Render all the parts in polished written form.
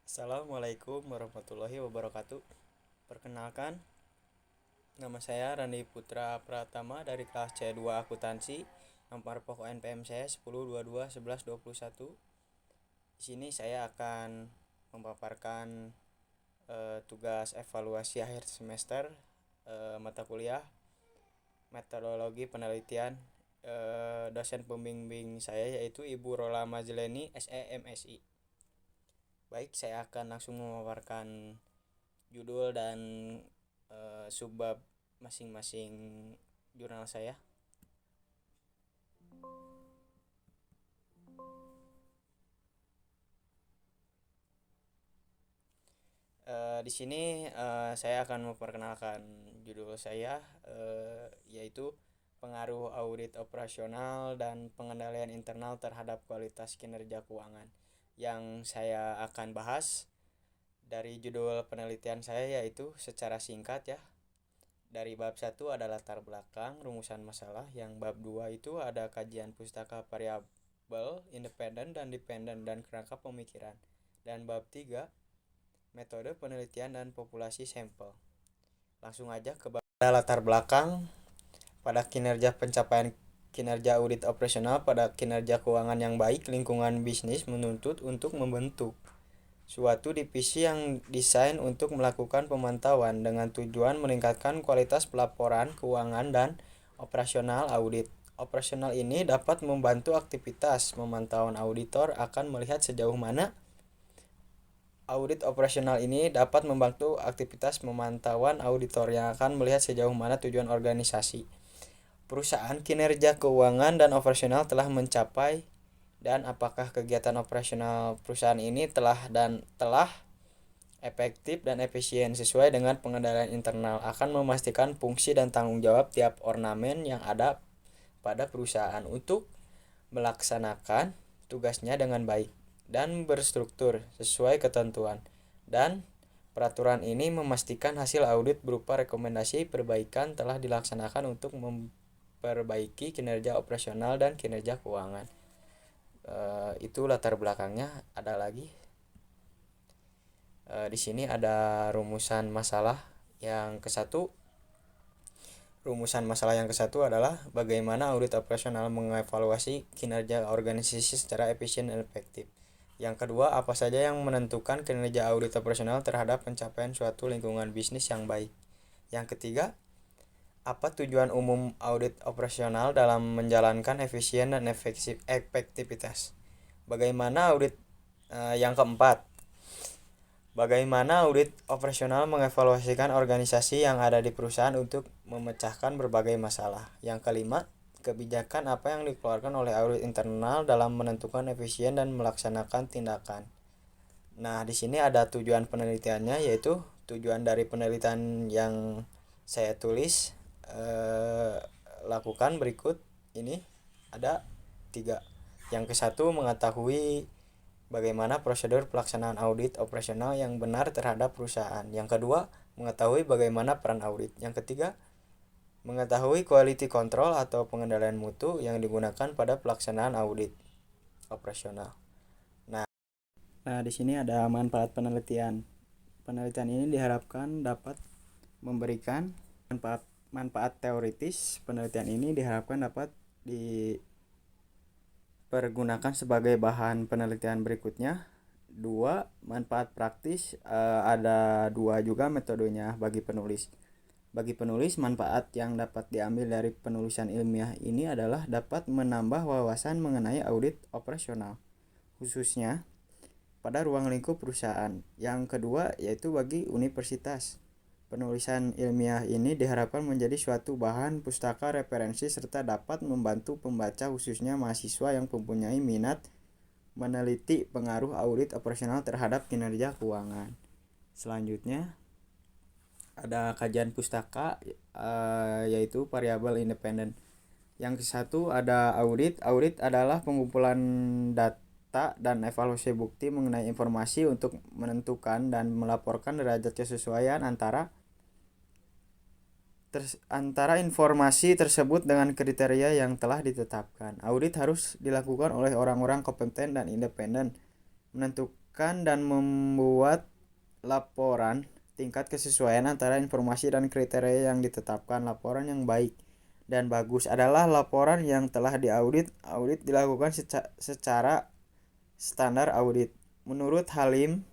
Assalamualaikum warahmatullahi wabarakatuh. Perkenalkan, nama saya Randi Putra Pratama dari kelas C2 Akuntansi. Nomor pokok NPM saya 10221121. Di sini saya akan memaparkan tugas evaluasi akhir semester mata kuliah metodologi penelitian. Dosen pembimbing saya yaitu Ibu Rola Majleni SEMSI. Baik, saya akan langsung memaparkan judul dan subbab masing-masing jurnal saya. Di sini saya akan memperkenalkan judul saya, yaitu pengaruh audit operasional dan pengendalian internal terhadap kualitas kinerja keuangan. Yang saya akan bahas dari judul penelitian saya yaitu secara singkat ya. Dari bab 1 ada latar belakang, rumusan masalah. Yang bab 2 itu ada kajian pustaka variabel, independen dan dependen dan kerangka pemikiran. Dan bab 3 metode penelitian dan populasi sampel. Langsung aja ke bab latar belakang. Pada kinerja pencapaian kinerja audit operasional pada kinerja keuangan yang baik, lingkungan bisnis menuntut untuk membentuk suatu divisi yang desain untuk melakukan pemantauan dengan tujuan meningkatkan kualitas pelaporan keuangan dan operasional audit. Operasional ini dapat membantu aktivitas pemantauan auditor akan melihat sejauh mana audit operasional ini dapat membantu aktivitas pemantauan auditor yang akan melihat sejauh mana tujuan organisasi perusahaan kinerja keuangan dan operasional telah mencapai dan apakah kegiatan operasional perusahaan ini telah efektif dan efisien sesuai dengan pengendalian internal akan memastikan fungsi dan tanggung jawab tiap ornamen yang ada pada perusahaan untuk melaksanakan tugasnya dengan baik dan berstruktur sesuai ketentuan dan peraturan ini memastikan hasil audit berupa rekomendasi perbaikan telah dilaksanakan untuk memperbaiki kinerja operasional dan kinerja keuangan. Itu latar belakangnya. Ada lagi di sini ada rumusan masalah yang ke-1. Rumusan masalah yang ke-1 adalah bagaimana audit operasional mengevaluasi kinerja organisasi secara efisien dan efektif. Yang kedua, apa saja yang menentukan kinerja audit operasional terhadap pencapaian suatu lingkungan bisnis yang baik. Yang ketiga, apa tujuan umum audit operasional dalam menjalankan efisien dan efektivitas. Bagaimana audit yang keempat, bagaimana audit operasional mengevaluasikan organisasi yang ada di perusahaan untuk memecahkan berbagai masalah. Yang kelima, kebijakan apa yang dikeluarkan oleh audit internal dalam menentukan efisien dan melaksanakan tindakan. Nah, di sini ada tujuan penelitiannya, yaitu tujuan dari penelitian yang saya tulis lakukan berikut ini ada 3. Yang ke-1, mengetahui bagaimana prosedur pelaksanaan audit operasional yang benar terhadap perusahaan. Yang kedua, mengetahui bagaimana peran audit. Yang ketiga, mengetahui quality control atau pengendalian mutu yang digunakan pada pelaksanaan audit operasional. Nah, di sini ada manfaat penelitian. Penelitian ini diharapkan dapat memberikan manfaat teoritis. Penelitian ini diharapkan dapat dipergunakan sebagai bahan penelitian berikutnya. 2. Manfaat praktis, ada 2 juga metodenya bagi penulis. Bagi penulis, manfaat yang dapat diambil dari penulisan ilmiah ini adalah dapat menambah wawasan mengenai audit operasional, khususnya pada ruang lingkup perusahaan. Yang kedua, yaitu bagi universitas. Penulisan ilmiah ini diharapkan menjadi suatu bahan pustaka referensi serta dapat membantu pembaca khususnya mahasiswa yang mempunyai minat meneliti pengaruh audit operasional terhadap kinerja keuangan. Selanjutnya ada kajian pustaka yaitu variabel independen. Yang ke-1 ada audit. Audit adalah pengumpulan data dan evaluasi bukti mengenai informasi untuk menentukan dan melaporkan derajat kesesuaian antara informasi tersebut dengan kriteria yang telah ditetapkan. Audit harus dilakukan oleh orang-orang kompeten dan independen menentukan menetapkan dan membuat laporan tingkat kesesuaian antara informasi dan kriteria yang ditetapkan. Laporan yang baik dan bagus adalah laporan yang telah diaudit. Audit dilakukan secara standar audit. Menurut Halim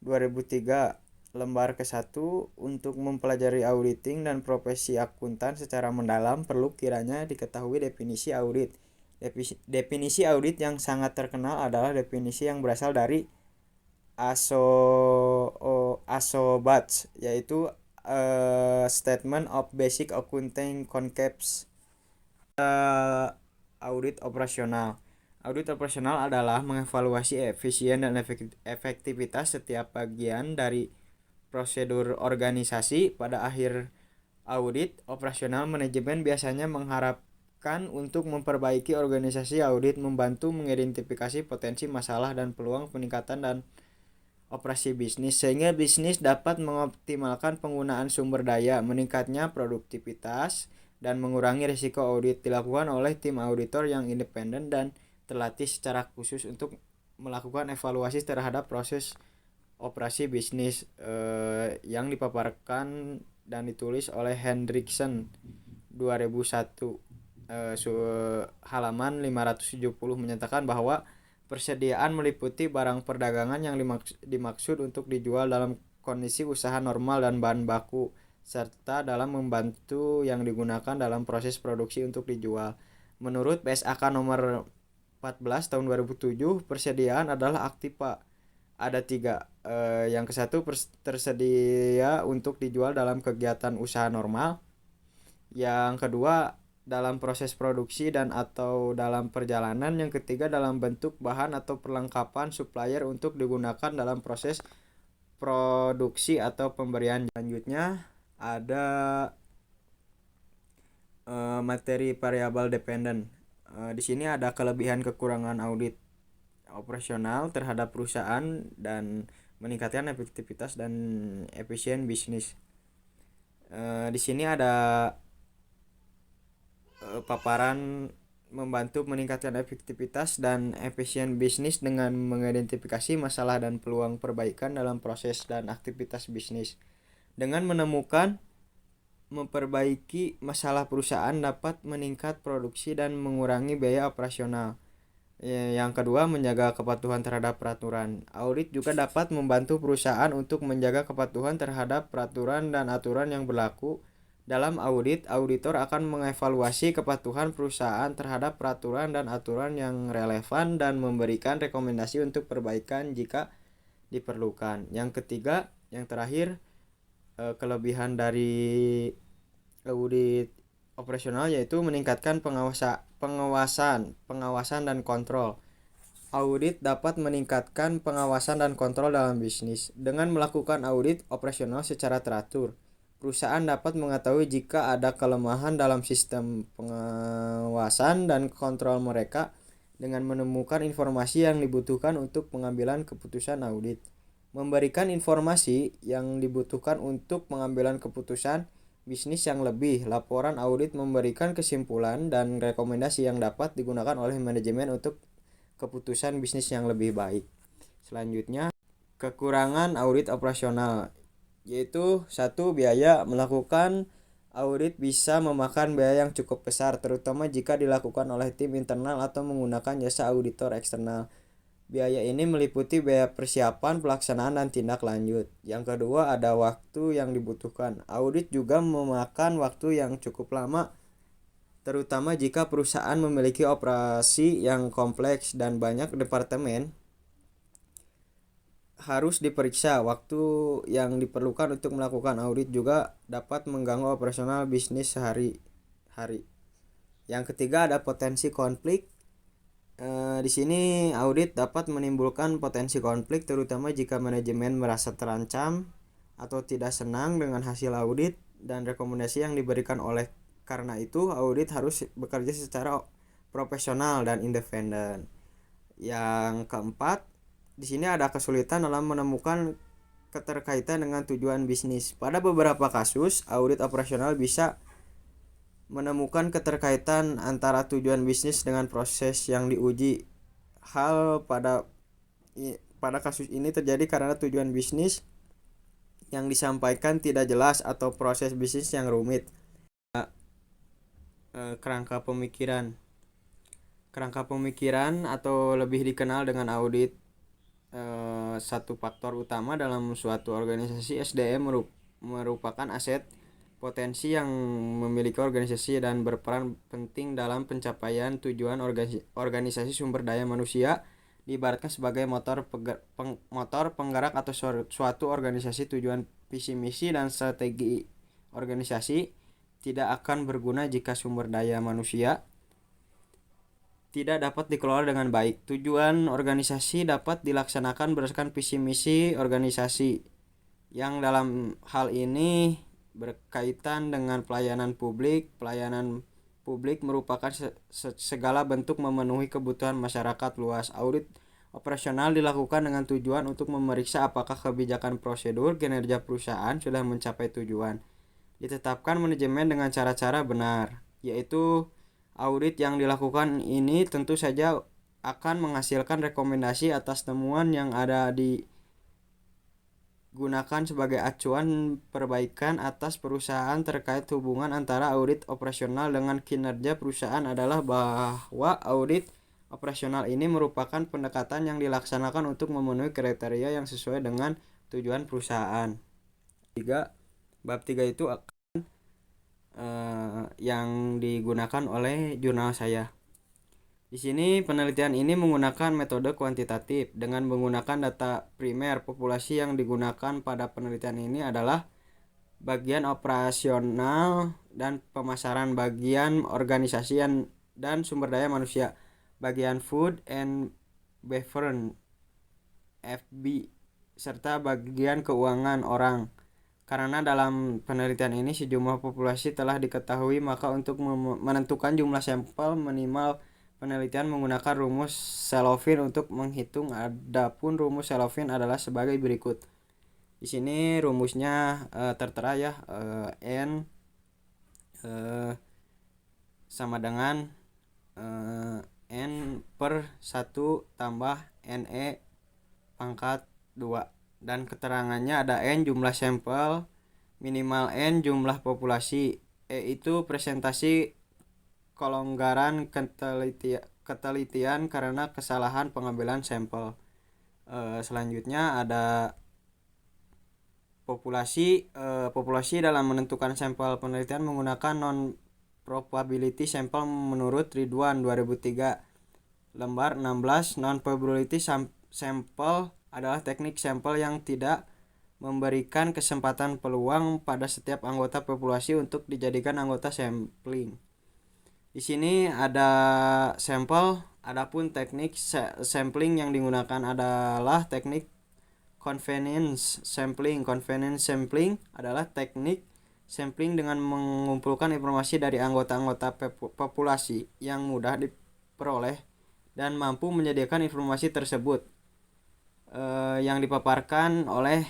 2003 lembar ke-1, untuk mempelajari auditing dan profesi akuntan secara mendalam perlu kiranya diketahui definisi audit. Definisi audit yang sangat terkenal adalah definisi yang berasal dari ASOBATS, yaitu Statement of Basic Accounting Concepts. Audit operasional. Audit operasional adalah mengevaluasi efisien dan efektivitas setiap bagian dari prosedur organisasi. Pada akhir audit operasional, manajemen biasanya mengharapkan untuk memperbaiki organisasi. Audit membantu mengidentifikasi potensi masalah dan peluang peningkatan dan operasi bisnis, sehingga bisnis dapat mengoptimalkan penggunaan sumber daya, meningkatnya produktivitas, dan mengurangi risiko. Audit dilakukan oleh tim auditor yang independen dan terlatih secara khusus untuk melakukan evaluasi terhadap proses operasi bisnis, yang dipaparkan dan ditulis oleh Hendrickson 2001, halaman 570, menyatakan bahwa persediaan meliputi barang perdagangan yang dimaksud untuk dijual dalam kondisi usaha normal dan bahan baku, serta dalam membantu yang digunakan dalam proses produksi untuk dijual. Menurut BSAK nomor 14 tahun 2007, persediaan adalah aktiva. Ada 3. Yang ke-1 tersedia untuk dijual dalam kegiatan usaha normal. Yang kedua dalam proses produksi dan atau dalam perjalanan. Yang ketiga dalam bentuk bahan atau perlengkapan supplier untuk digunakan dalam proses produksi atau pemberian. Selanjutnya ada materi variable dependent. Di sini ada kelebihan kekurangan audit operasional terhadap perusahaan dan meningkatkan efektivitas dan efisien bisnis. Di sini ada paparan membantu meningkatkan efektivitas dan efisien bisnis dengan mengidentifikasi masalah dan peluang perbaikan dalam proses dan aktivitas bisnis. Dengan menemukan memperbaiki masalah perusahaan dapat meningkat produksi dan mengurangi biaya operasional. Yang kedua, menjaga kepatuhan terhadap peraturan. Audit juga dapat membantu perusahaan untuk menjaga kepatuhan terhadap peraturan dan aturan yang berlaku. Dalam audit, auditor akan mengevaluasi kepatuhan perusahaan terhadap peraturan dan aturan yang relevan dan memberikan rekomendasi untuk perbaikan jika diperlukan. Yang ketiga, yang terakhir, kelebihan dari audit operasional yaitu meningkatkan pengawasan dan kontrol. Audit dapat meningkatkan pengawasan dan kontrol dalam bisnis. Dengan melakukan audit operasional secara teratur, perusahaan dapat mengetahui jika ada kelemahan dalam sistem pengawasan dan kontrol mereka dengan menemukan informasi yang dibutuhkan untuk pengambilan keputusan audit. Memberikan informasi yang dibutuhkan untuk pengambilan keputusan bisnis yang lebih. Laporan audit memberikan kesimpulan dan rekomendasi yang dapat digunakan oleh manajemen untuk keputusan bisnis yang lebih baik. Selanjutnya, kekurangan audit operasional yaitu 1. Biaya. Melakukan audit bisa memakan biaya yang cukup besar, terutama jika dilakukan oleh tim internal atau menggunakan jasa auditor eksternal. Biaya ini meliputi biaya persiapan, pelaksanaan, dan tindak lanjut. Yang kedua, ada waktu yang dibutuhkan. Audit juga memakan waktu yang cukup lama, terutama jika perusahaan memiliki operasi yang kompleks dan banyak departemen harus diperiksa. Waktu yang diperlukan untuk melakukan audit juga dapat mengganggu operasional bisnis sehari-hari. Yang ketiga, ada potensi konflik. Di sini audit dapat menimbulkan potensi konflik, terutama jika manajemen merasa terancam atau tidak senang dengan hasil audit dan rekomendasi yang diberikan. Oleh karena itu, audit harus bekerja secara profesional dan independen. Yang keempat, di sini ada kesulitan dalam menemukan keterkaitan dengan tujuan bisnis. Pada beberapa kasus, audit operasional bisa menemukan keterkaitan antara tujuan bisnis dengan proses yang diuji. pada kasus ini terjadi karena tujuan bisnis yang disampaikan tidak jelas atau proses bisnis yang rumit. Kerangka pemikiran. Kerangka pemikiran atau lebih dikenal dengan audit, satu faktor utama dalam suatu organisasi. SDM merupakan aset potensi yang memiliki organisasi dan berperan penting dalam pencapaian tujuan organisasi. Sumber daya manusia diibaratkan sebagai motor penggerak atau suatu organisasi. Tujuan, visi misi, dan strategi organisasi tidak akan berguna jika sumber daya manusia tidak dapat dikelola dengan baik. Tujuan organisasi dapat dilaksanakan berdasarkan visi misi organisasi, yang dalam hal ini berkaitan dengan pelayanan publik. Pelayanan publik merupakan segala bentuk memenuhi kebutuhan masyarakat luas. Audit operasional dilakukan dengan tujuan untuk memeriksa apakah kebijakan, prosedur, kinerja perusahaan sudah mencapai tujuan. Ditetapkan manajemen dengan cara-cara benar, yaitu audit yang dilakukan ini tentu saja akan menghasilkan rekomendasi atas temuan yang ada digunakan sebagai acuan perbaikan atas perusahaan. Terkait hubungan antara audit operasional dengan kinerja perusahaan adalah bahwa audit operasional ini merupakan pendekatan yang dilaksanakan untuk memenuhi kriteria yang sesuai dengan tujuan perusahaan. Bab 3 itu yang digunakan oleh jurnal saya. Di sini penelitian ini menggunakan metode kuantitatif dengan menggunakan data primer. Populasi yang digunakan pada penelitian ini adalah bagian operasional dan pemasaran, bagian organisasi dan sumber daya manusia, bagian food and beverage (FB), serta bagian keuangan orang. Karena dalam penelitian ini sejumlah populasi telah diketahui, maka untuk menentukan jumlah sampel minimal penelitian menggunakan rumus Salovin untuk menghitung. Adapun rumus Salovin adalah sebagai berikut. Di sini rumusnya tertera ya, N sama dengan N per 1 tambah NE pangkat 2. Dan keterangannya ada N jumlah sampel, minimal N jumlah populasi, E itu presentasi kelonggaran ketelitian karena kesalahan pengambilan sampel. Selanjutnya ada populasi. Populasi dalam menentukan sampel penelitian menggunakan non-probability sample menurut Ridwan 2003 lembar 16. Non-probability sample adalah teknik sampel yang tidak memberikan kesempatan peluang pada setiap anggota populasi untuk dijadikan anggota sampling. Di sini ada sampel. Adapun teknik sampling yang digunakan adalah teknik convenience sampling. Convenience sampling adalah teknik sampling dengan mengumpulkan informasi dari anggota-anggota populasi yang mudah diperoleh dan mampu menyediakan informasi tersebut, yang dipaparkan oleh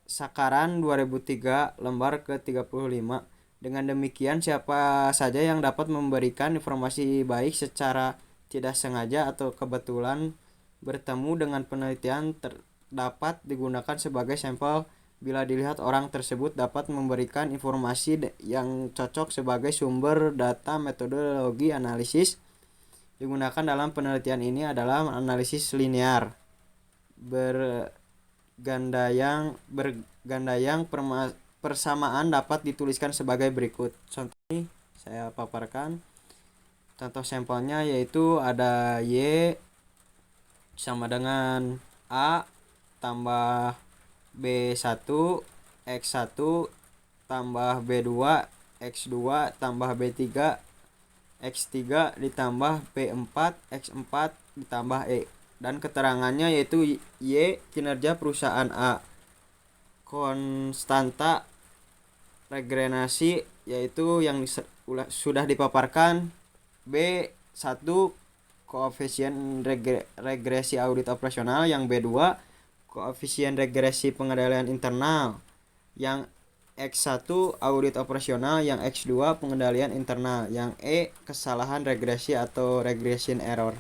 Sakaran 2003 lembar ke-35. Dengan demikian, siapa saja yang dapat memberikan informasi baik secara tidak sengaja atau kebetulan bertemu dengan penelitian dapat digunakan sebagai sampel. Bila dilihat orang tersebut dapat memberikan informasi yang cocok sebagai sumber data. Metodologi analisis digunakan dalam penelitian ini adalah analisis linear bergandayang. Persamaan dapat dituliskan sebagai berikut. Contoh ini saya paparkan. Contoh sampelnya yaitu ada Y sama dengan A tambah B1 X1 tambah B2 X2 tambah B3 X3 ditambah B4 X4 ditambah E. Dan keterangannya yaitu Y kinerja perusahaan A. Konstanta regenerasi yaitu yang sudah dipaparkan. B1 koefisien regresi audit operasional, yang B2 koefisien regresi pengendalian internal, yang X1 audit operasional, yang X2 pengendalian internal, yang E kesalahan regresi atau regression error.